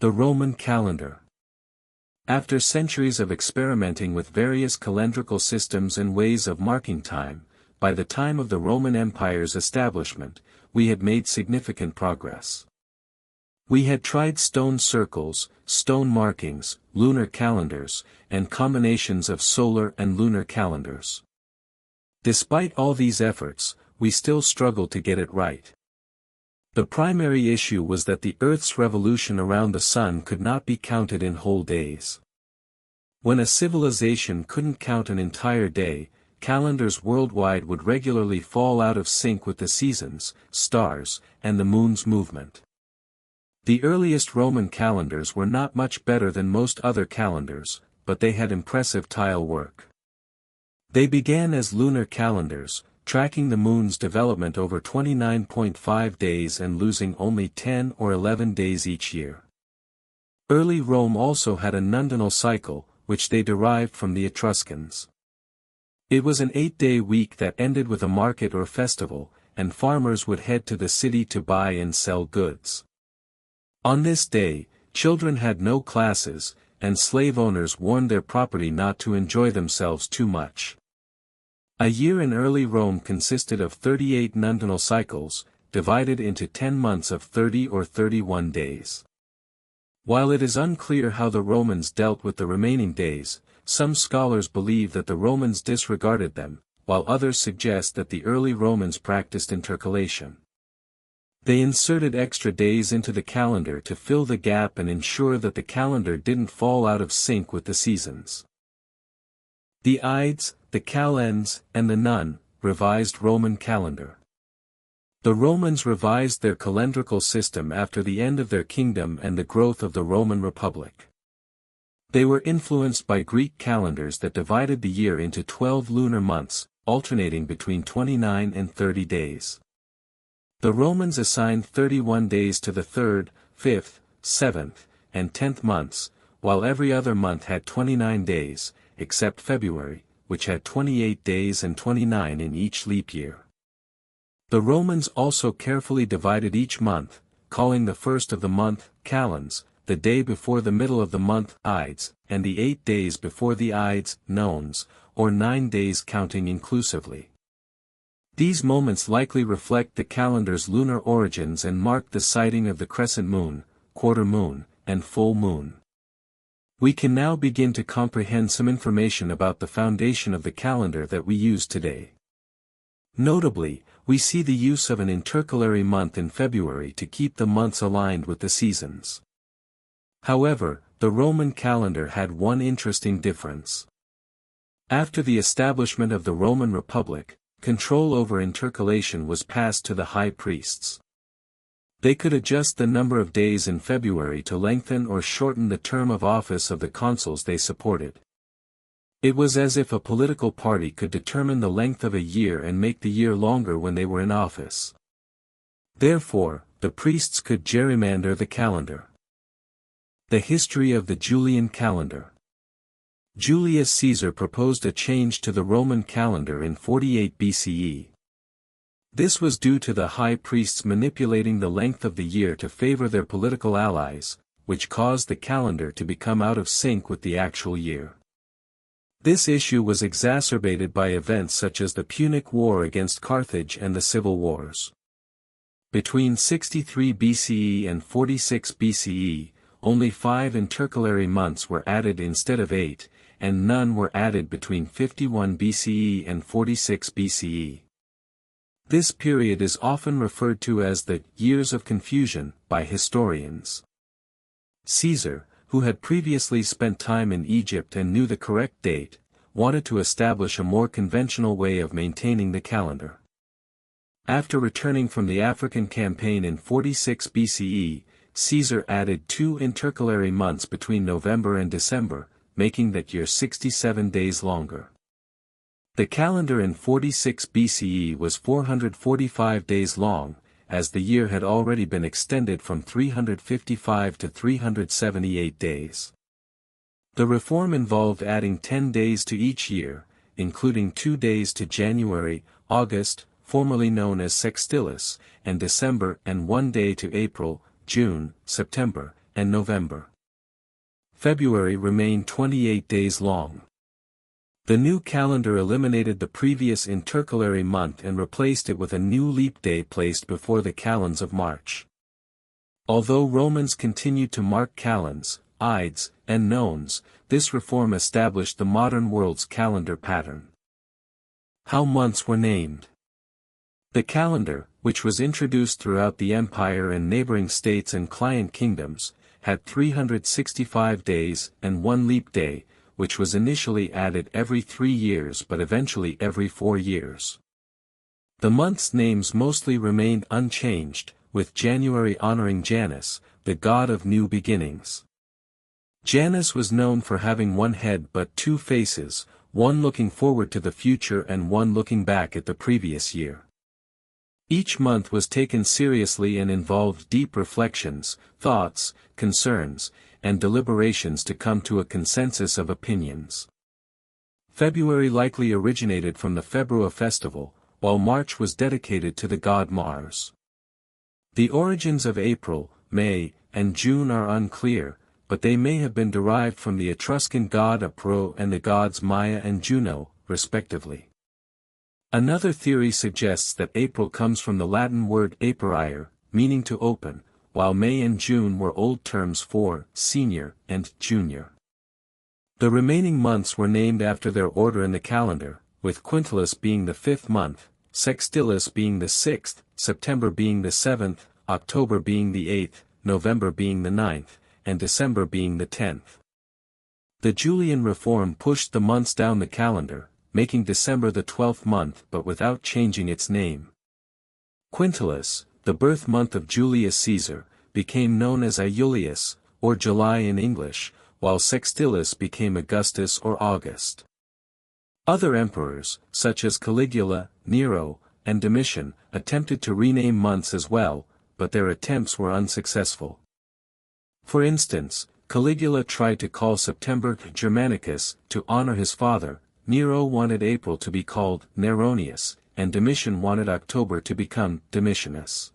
The Roman calendar. After centuries of experimenting with various calendrical systems and ways of marking time, by the time of the Roman Empire's establishment, we had made significant progress. We had tried stone circles, stone markings, lunar calendars, and combinations of solar and lunar calendars. Despite all these efforts, we still struggled to get it right. The primary issue was that the Earth's revolution around the Sun could not be counted in whole days. When a civilization couldn't count an entire day, calendars worldwide would regularly fall out of sync with the seasons, stars, and the moon's movement. The earliest Roman calendars were not much better than most other calendars, but they had impressive tile work. They began as lunar calendars, tracking the moon's development over 29.5 days and losing only 10 or 11 days each year. Early Rome also had a nundinal cycle, which they derived from the Etruscans. It was an 8-day week that ended with a market or festival, and farmers would head to the city to buy and sell goods. On this day, children had no classes, and slave owners warned their property not to enjoy themselves too much. A year in early Rome consisted of 38 nundinal cycles, divided into 10 months of 30 or 31 days. While it is unclear how the Romans dealt with the remaining days, some scholars believe that the Romans disregarded them, while others suggest that the early Romans practiced intercalation. They inserted extra days into the calendar to fill the gap and ensure that the calendar didn't fall out of sync with the seasons. The Ides, the Calends, and the Nun, revised Roman calendar. The Romans revised their calendrical system after the end of their kingdom and the growth of the Roman Republic. They were influenced by Greek calendars that divided the year into 12 lunar months, alternating between 29 and 30 days. The Romans assigned 31 days to the 3rd, 5th, 7th, and 10th months, while every other month had 29 days, except February, which had 28 days and 29 in each leap year. The Romans also carefully divided each month, calling the first of the month, Calends, the day before the middle of the month, Ides, and the 8 days before the Ides, Nones, or 9 days counting inclusively. These moments likely reflect the calendar's lunar origins and mark the sighting of the crescent moon, quarter moon, and full moon. We can now begin to comprehend some information about the foundation of the calendar that we use today. Notably, we see the use of an intercalary month in February to keep the months aligned with the seasons. However, the Roman calendar had one interesting difference. After the establishment of the Roman Republic, control over intercalation was passed to the high priests. They could adjust the number of days in February to lengthen or shorten the term of office of the consuls they supported. It was as if a political party could determine the length of a year and make the year longer when they were in office. Therefore, the priests could gerrymander the calendar. The history of the Julian calendar. Julius Caesar proposed a change to the Roman calendar in 48 BCE. This was due to the high priests manipulating the length of the year to favor their political allies, which caused the calendar to become out of sync with the actual year. This issue was exacerbated by events such as the Punic War against Carthage and the Civil Wars. Between 63 BCE and 46 BCE, only 5 intercalary months were added instead of 8, and none were added between 51 BCE and 46 BCE. This period is often referred to as the Years of Confusion by historians. Caesar, who had previously spent time in Egypt and knew the correct date, wanted to establish a more conventional way of maintaining the calendar. After returning from the African campaign in 46 BCE, Caesar added 2 intercalary months between November and December, making that year 67 days longer. The calendar in 46 BCE was 445 days long, as the year had already been extended from 355 to 378 days. The reform involved adding 10 days to each year, including 2 days to January, August, formerly known as Sextilis, and December, and 1 day to April, June, September, and November. February remained 28 days long. The new calendar eliminated the previous intercalary month and replaced it with a new leap day placed before the calends of March. Although Romans continued to mark calends, ides, and nones, this reform established the modern world's calendar pattern. How months were named. The calendar, which was introduced throughout the empire and neighboring states and client kingdoms, had 365 days and one leap day, which was initially added every 3 years but eventually every 4 years. The months' names mostly remained unchanged, with January honoring Janus, the god of new beginnings. Janus was known for having one head but 2 faces, one looking forward to the future and one looking back at the previous year. Each month was taken seriously and involved deep reflections, thoughts, concerns, and deliberations to come to a consensus of opinions. February likely originated from the Februa festival, while March was dedicated to the god Mars. The origins of April, May, and June are unclear, but they may have been derived from the Etruscan god Apro and the gods Maia and Juno, respectively. Another theory suggests that April comes from the Latin word aperire, meaning to open, while May and June were old terms for senior and junior. The remaining months were named after their order in the calendar, with Quintilis being the 5th month, Sextilis being the 6th, September being the 7th, October being the 8th, November being the 9th, and December being the 10th. The Julian reform pushed the months down the calendar, making December the 12th month but without changing its name. Quintilis, the birth month of Julius Caesar, became known as Iulius, or July in English, while Sextilis became Augustus or August. Other emperors, such as Caligula, Nero, and Domitian, attempted to rename months as well, but their attempts were unsuccessful. For instance, Caligula tried to call September Germanicus, to honor his father, Nero wanted April to be called Neronius, and Domitian wanted October to become Domitianus.